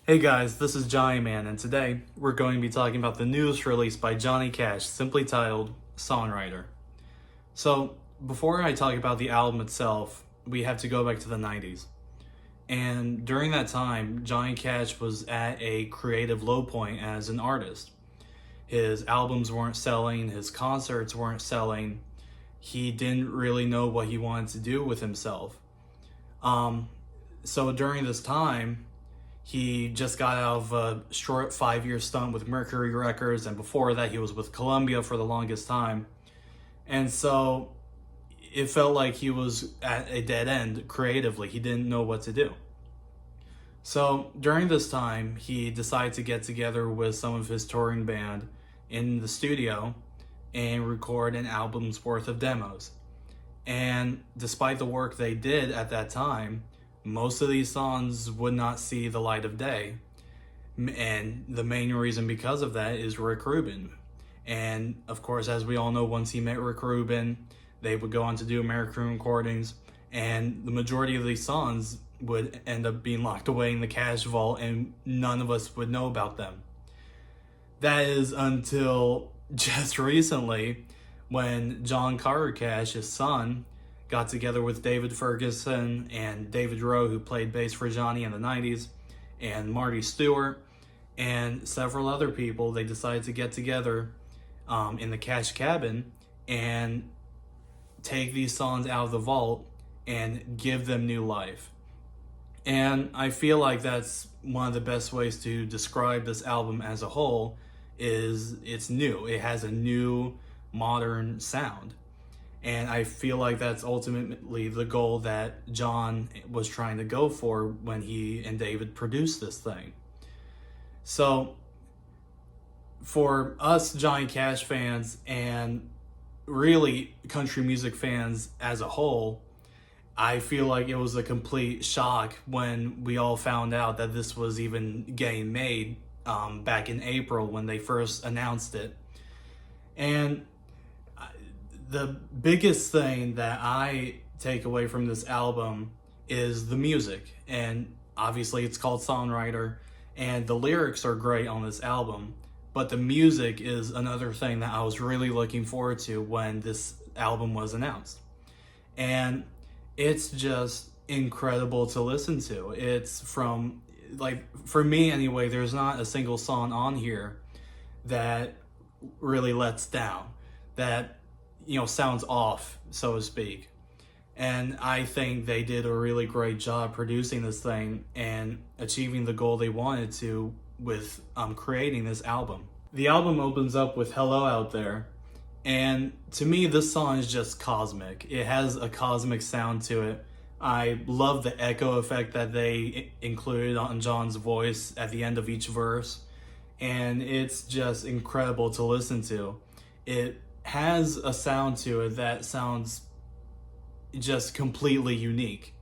Hey guys, this is Johnny Man, and today we're going to be talking about the newest release by Johnny Cash, simply titled Songwriter. So, before I talk about the album itself, we have to go back to the 90s. And during that time, Johnny Cash was at a creative low point as an artist. His albums weren't selling, his concerts weren't selling. He didn't really know what he wanted to do with himself. So during this time, he just got out of a short 5-year stint with Mercury Records, and before that he was with Columbia for the longest time. And so it felt like he was at a dead end creatively. He didn't know what to do. So during this time, he decided to get together with some of his touring band in the studio and record an album's worth of demos. And despite the work they did at that time, most of these songs would not see the light of day. And the main reason because of that is Rick Rubin. And of course, as we all know, once he met Rick Rubin, they would go on to do American recordings, and the majority of these songs would end up being locked away in the Cash vault, and none of us would know about them. That is until just recently, when John Carter Cash, his son, got together with David Ferguson and David Rowe, who played bass for Johnny in the 90s, and Marty Stewart, and several other people. They decided to get together in the Cash cabin and take these songs out of the vault and give them new life. And I feel like that's one of the best ways to describe this album as a whole. Is it's new. It has a new modern sound. And I feel like that's ultimately the goal that John was trying to go for when he and David produced this thing. So for us Johnny Cash fans, and really country music fans as a whole, I feel like it was a complete shock when we all found out that this was even getting made back in April when they first announced it. And the biggest thing that I take away from this album is the music. And obviously it's called Songwriter, and the lyrics are great on this album, but the music is another thing that I was really looking forward to when this album was announced. And it's just incredible to listen to. It's from, like, for me anyway, there's not a single song on here that really lets down, that sounds off, so to speak. And I think they did a really great job producing this thing and achieving the goal they wanted to with creating this album. The album opens up with Hello Out There, and to me this song is just cosmic. It has a cosmic sound to it. I love the echo effect that they included on John's voice at the end of each verse, and it's just incredible to listen to. It has a sound to it that sounds just completely unique.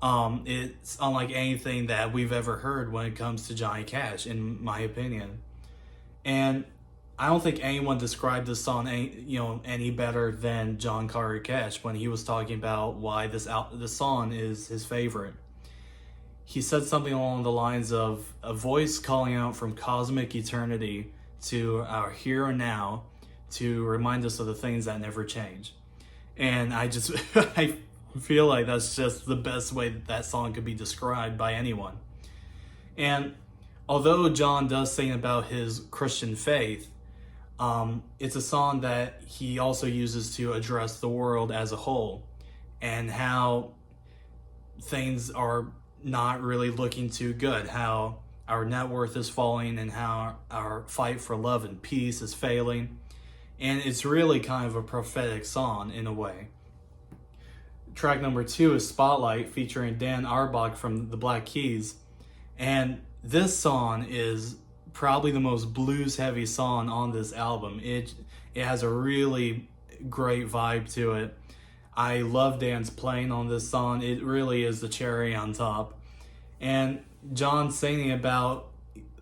It's unlike anything that we've ever heard when it comes to Johnny Cash, in my opinion. And I don't think anyone described this song any better than John Carter Cash when he was talking about why this song is his favorite. He said something along the lines of a voice calling out from cosmic eternity to our here and now, to remind us of the things that never change. And I feel like that's just the best way that song could be described by anyone. And although John does sing about his Christian faith, it's a song that he also uses to address the world as a whole, and how things are not really looking too good, how our net worth is falling, and how our fight for love and peace is failing. And it's really kind of a prophetic song in a way. Track number 2 is Spotlight, featuring Dan Auerbach from the Black Keys. And this song is probably the most blues heavy song on this album. It has a really great vibe to it. I love Dan's playing on this song. It really is the cherry on top. And John singing about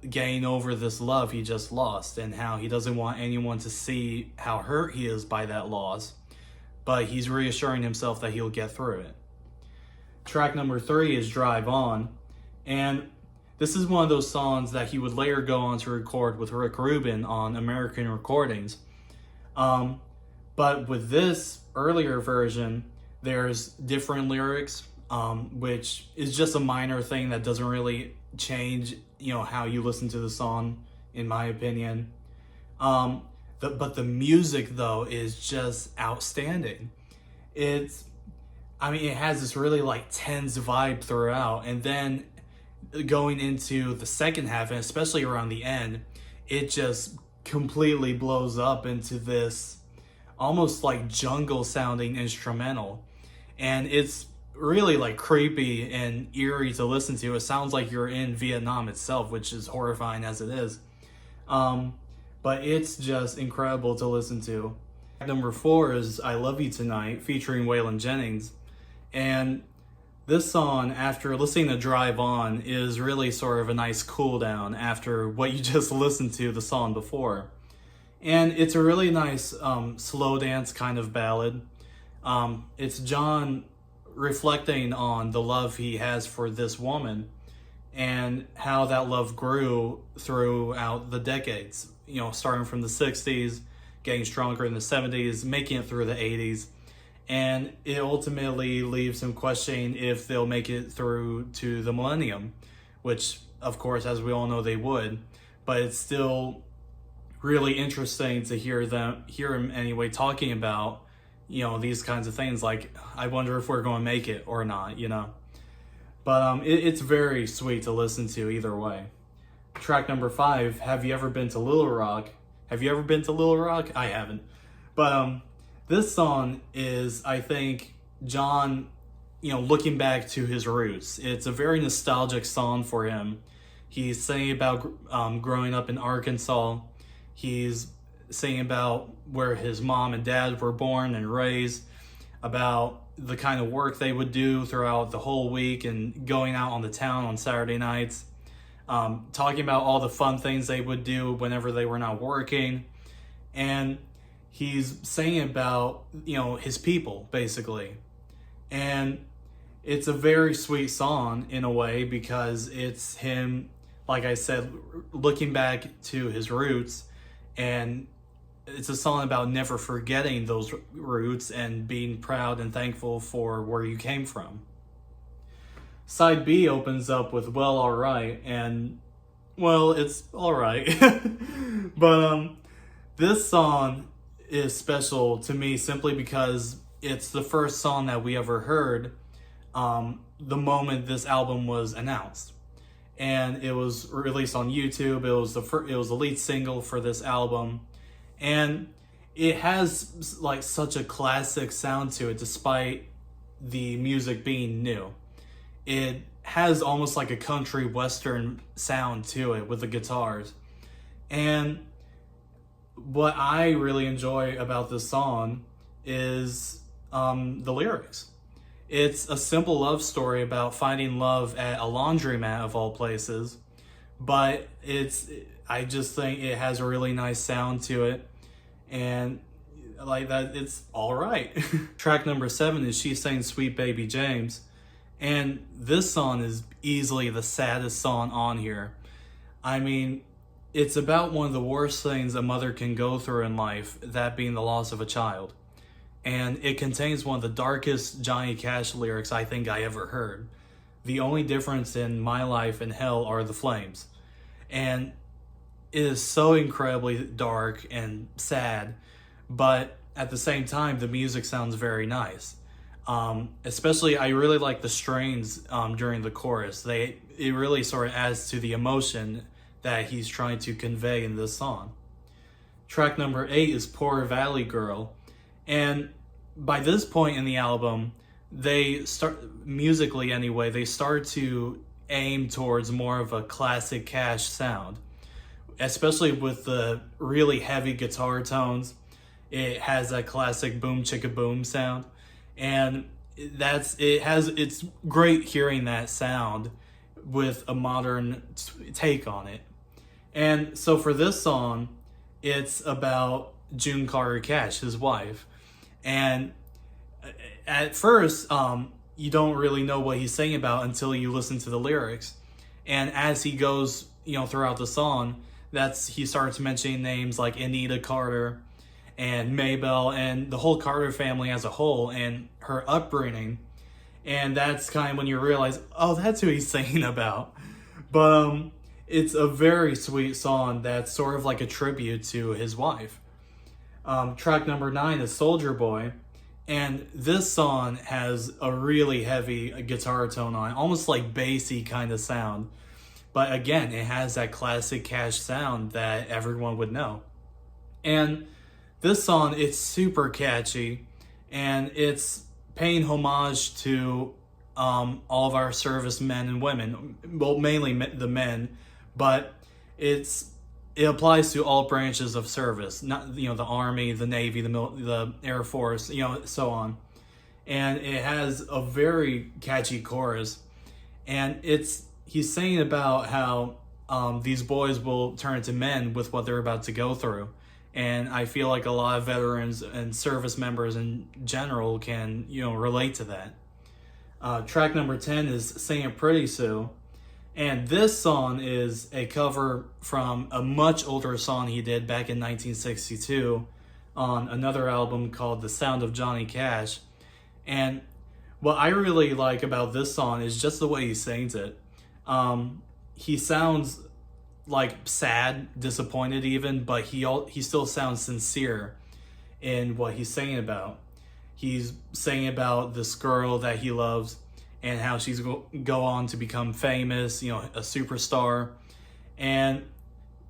getting over this love he just lost, and how he doesn't want anyone to see how hurt he is by that loss, but he's reassuring himself that he'll get through it. Track number 3 is Drive On, and this is one of those songs that he would later go on to record with Rick Rubin on American Recordings. But with this earlier version, there's different lyrics, which is just a minor thing that doesn't really change, how you listen to the song, in my opinion. But the music, though, is just outstanding. It has this really like tense vibe throughout, and then going into the second half, and especially around the end, it just completely blows up into this almost like jungle sounding instrumental, and it's really like creepy and eerie to listen to. It sounds like you're in Vietnam itself, which is horrifying as it is. But it's just incredible to listen to. Number 4 is I Love You Tonight, featuring Waylon Jennings. And this song, after listening to Drive On, is really sort of a nice cool down after what you just listened to the song before. And it's a really nice slow dance kind of ballad. It's John reflecting on the love he has for this woman and how that love grew throughout the decades. Starting from the 60s, getting stronger in the 70s, making it through the 80s. And it ultimately leaves him questioning if they'll make it through to the millennium, which, of course, as we all know, they would. But it's still really interesting to hear him anyway talking about, these kinds of things. Like, I wonder if we're going to make it or not, But it's very sweet to listen to either way. Track number 5, Have You Ever Been to Little Rock? Have you ever been to Little Rock? I haven't. But this song is, I think, John, looking back to his roots. It's a very nostalgic song for him. He's singing about growing up in Arkansas. He's singing about where his mom and dad were born and raised, about the kind of work they would do throughout the whole week and going out on the town on Saturday nights. Talking about all the fun things they would do whenever they were not working. And he's saying about, his people, basically. And it's a very sweet song in a way, because it's him, like I said, looking back to his roots. And it's a song about never forgetting those roots and being proud and thankful for where you came from. Side B opens up with Well, Alright, and, well, it's alright. But this song is special to me simply because it's the first song that we ever heard the moment this album was announced. And it was released on YouTube. It was the lead single for this album. And it has like such a classic sound to it, despite the music being new. It has almost like a country western sound to it with the guitars. And what I really enjoy about this song is the lyrics. It's a simple love story about finding love at a laundromat of all places, but I just think it has a really nice sound to it, and like that, it's all right. Track number 7 is She's Saying Sweet Baby James. And this song is easily the saddest song on here. I mean, it's about one of the worst things a mother can go through in life, that being the loss of a child. And it contains one of the darkest Johnny Cash lyrics I think I ever heard. The only difference in my life and hell are the flames. And it is so incredibly dark and sad, but at the same time, the music sounds very nice. Especially, I really like the strains during the chorus. It really sort of adds to the emotion that he's trying to convey in this song. Track number 8 is Poor Valley Girl. And by this point in the album, they start, musically anyway, they start to aim towards more of a classic Cash sound, especially with the really heavy guitar tones. It has that classic boom chicka boom sound. And it's great hearing that sound with a modern take on it. And so for this song, it's about June Carter Cash, his wife. And at first, you don't really know what he's saying about until you listen to the lyrics. And as he goes, throughout the song, he starts mentioning names like Anita Carter and Maybelle and the whole Carter family as a whole and her upbringing. And that's kind of when you realize, oh, that's who he's singing about. But it's a very sweet song that's sort of like a tribute to his wife. Track number 9 is Soldier Boy. And this song has a really heavy guitar tone on it, almost like bassy kind of sound. But again, it has that classic Cash sound that everyone would know. And this song, it's super catchy, and it's paying homage to all of our servicemen and women, well, mainly the men, but it applies to all branches of service, not the Army, the Navy, the Air Force, so on. And it has a very catchy chorus, and he's saying about how these boys will turn into men with what they're about to go through. And I feel like a lot of veterans and service members in general can, relate to that. Track number 10 is Sing It Pretty Sue. And this song is a cover from a much older song he did back in 1962 on another album called The Sound of Johnny Cash. And what I really like about this song is just the way he sings it. He sounds like sad, disappointed even, but he still sounds sincere in what he's singing about. He's saying about this girl that he loves and how she's go on to become famous, a superstar. And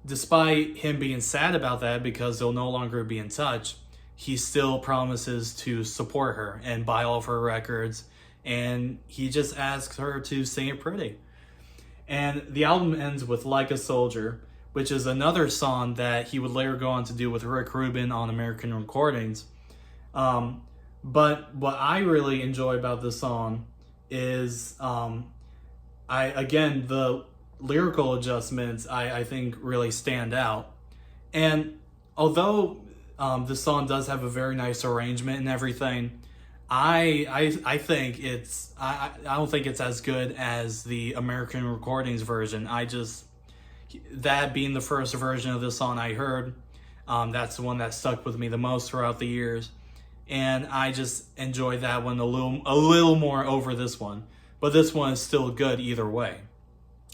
despite him being sad about that because they'll no longer be in touch, he still promises to support her and buy all of her records, and he just asks her to sing it pretty. And the album ends with Like a Soldier, which is another song that he would later go on to do with Rick Rubin on American Recordings. But what I really enjoy about this song is, the lyrical adjustments I think really stand out. And although the song does have a very nice arrangement and everything, I think I don't think it's as good as the American Recordings version. That being the first version of this song I heard, that's the one that stuck with me the most throughout the years, and I just enjoy that one a little more over this one. But this one is still good either way.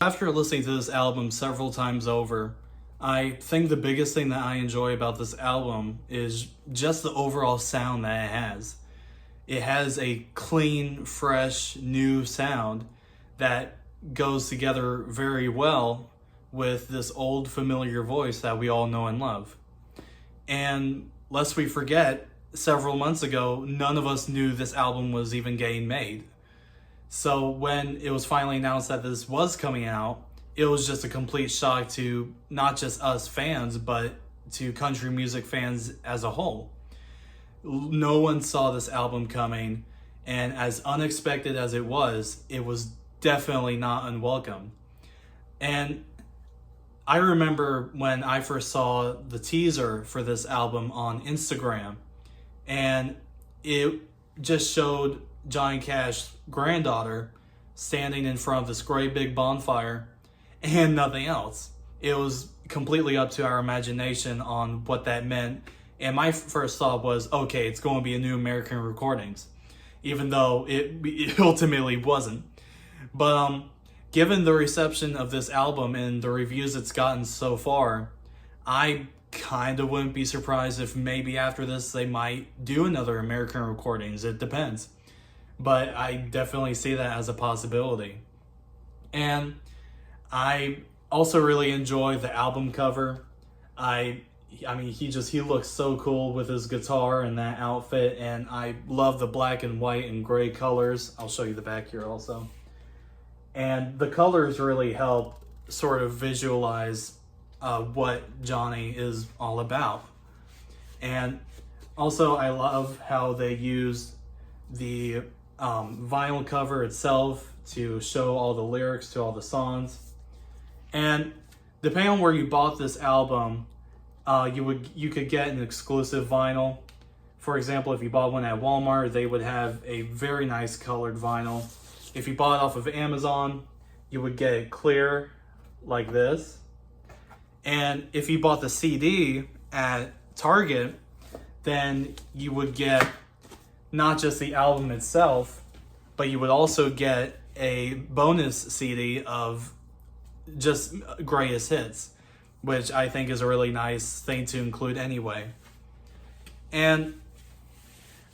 After listening to this album several times over, I think the biggest thing that I enjoy about this album is just the overall sound that it has. It has a clean, fresh, new sound that goes together very well with this old, familiar voice that we all know and love. And lest we forget, several months ago, none of us knew this album was even getting made. So when it was finally announced that this was coming out, it was just a complete shock to not just us fans, but to country music fans as a whole. No one saw this album coming, and as unexpected as it was definitely not unwelcome. And I remember when I first saw the teaser for this album on Instagram, and it just showed Johnny Cash's granddaughter standing in front of this great big bonfire and nothing else. It was completely up to our imagination on what that meant. And my first thought was, okay, it's going to be a new American Recordings, even though it ultimately wasn't. But given the reception of this album and the reviews it's gotten so far, I kind of wouldn't be surprised if maybe after this they might do another American Recordings. It depends. But I definitely see that as a possibility. And I also really enjoy the album cover. I mean, he looks so cool with his guitar and that outfit, and I love the black and white and gray colors. I'll show you the back here also. And the colors really help sort of visualize what Johnny is all about. And also, I love how they used the vinyl cover itself to show all the lyrics to all the songs. And depending on where you bought this album, you could get an exclusive vinyl. For example, if you bought one at Walmart, they would have a very nice colored vinyl. If you bought it off of Amazon, you would get it clear like this. And if you bought the CD at Target, then you would get not just the album itself, but you would also get a bonus CD of just greatest hits, which I think is a really nice thing to include anyway. And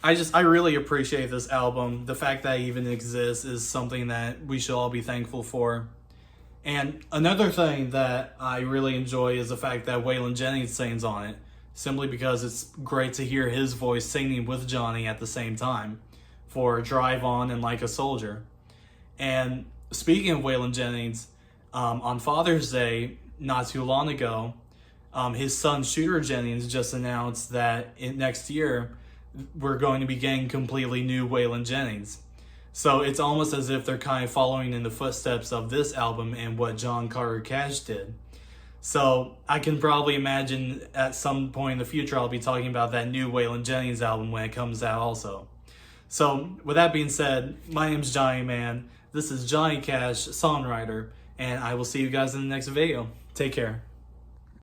I really appreciate this album. The fact that it even exists is something that we should all be thankful for. And another thing that I really enjoy is the fact that Waylon Jennings sings on it, simply because it's great to hear his voice singing with Johnny at the same time for Drive On and Like a Soldier. And speaking of Waylon Jennings, on Father's Day, not too long ago, his son Shooter Jennings just announced that next year we're going to be getting completely new Waylon Jennings. So it's almost as if they're kind of following in the footsteps of this album and what John Carter Cash did. So I can probably imagine at some point in the future I'll be talking about that new Waylon Jennings album when it comes out also. So with that being said, my name's Johnny Man. This is Johnny Cash, Songwriter, and I will see you guys in the next video. Take care.